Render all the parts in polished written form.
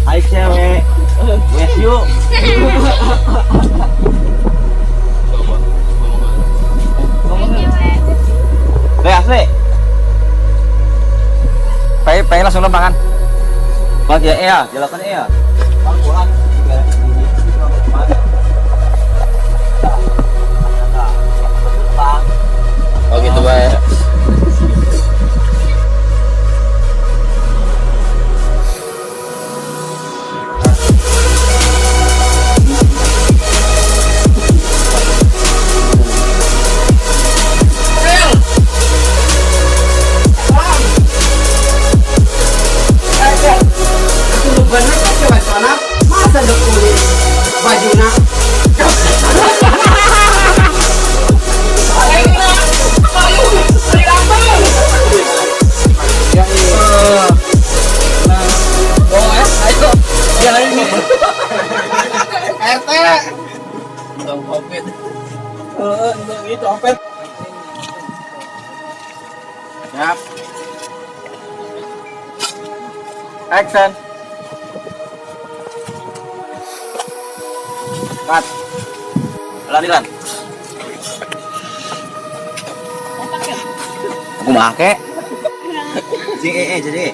Hai cewek, yes yuk. Asli. Pengen langsung lembangan. Bagi ya, jalankan ya. Pulang. Oh gitu baik. Bener kan cewek sana masa ada kulit bajunya RT dong covid itu opet siap action. Cut. Lan. Aku make. Jadi.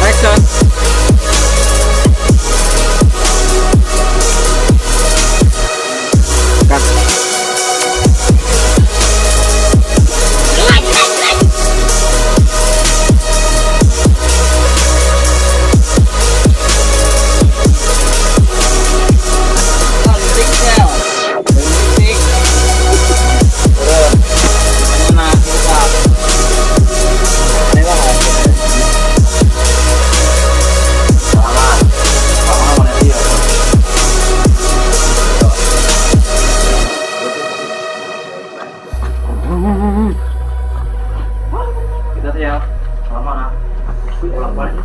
Action. Kita tuh ya lama nah pulang balik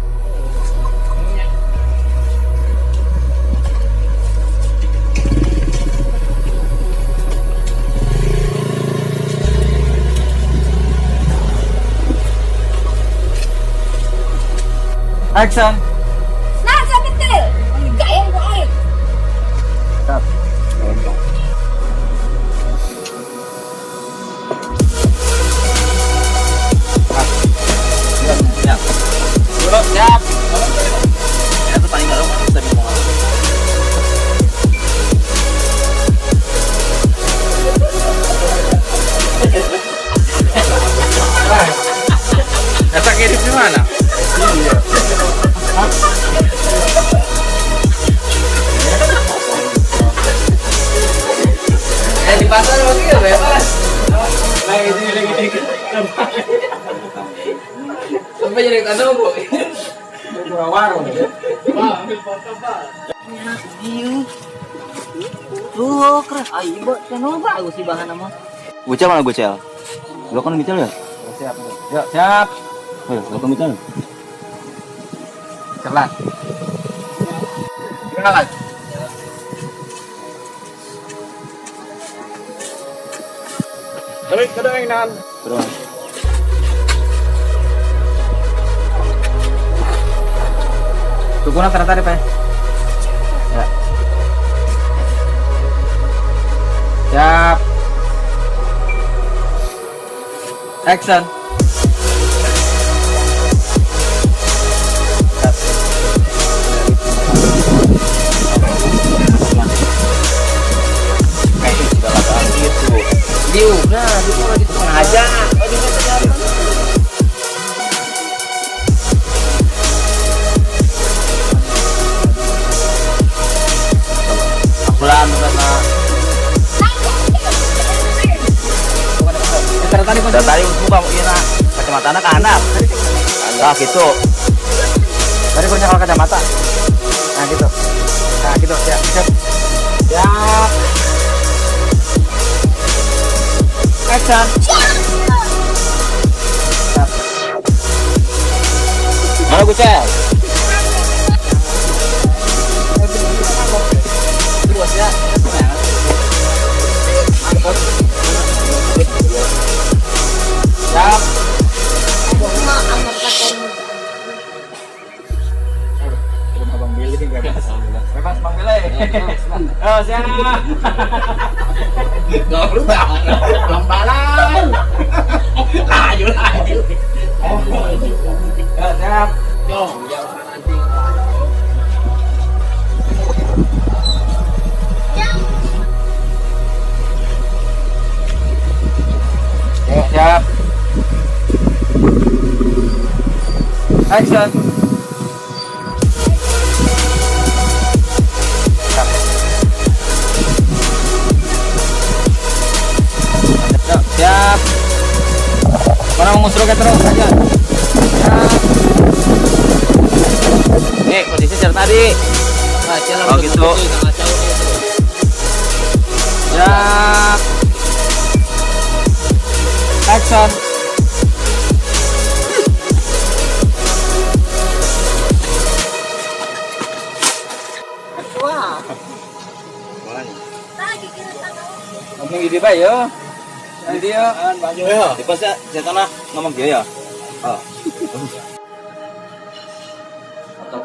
action. Nah, saya betul. Gaya baik. Stop. Siap. Ya, itu paling galau bisa ngomong. Kata kirim di mana? Iya. Di pasar lagi ya bebas. Lagi. Sampai jadi tanah bu. Buka warung ya. Ambil foto pak. Tuh keras. Ayo buat channel bagus sih bahan nama. Gucel mana gucel? Lo kan gucel ya? Siap. Ya siap. Lo kan gucel. Celat. Celat. Tarik kedengaran. Terus. Tukunan tarik Pak. Ya. Siap. Action. Kayak sudah latihan gitu. Diu. Nah, itu lagi tengah aja. Oh, di mana jalan? Bulan karena dari tadi buka ina kacamata anak anak. Nah gitu. Tadi punya kalau kacamata. Nah gitu. Nah gitu. Siap. Siap. Siap. Action. Siap. Mana Gucel? Siap. Abang Billy kan bebas. Bebas Bang Billy. Oh, siap. Goblok. Lambalan. Laju. Ya, siap. Yo, jangan anjing. Ya, siap. Action. Siap. Mana mau ngusruk terus aja. Siap. Posisi cerita tadi. Oh gitu. Siap. Action. Wah. Ngomong gini Pak yo. Nanti yo. Baju ya. Di pas saya tanah ngomong dia ya. Oh. Atau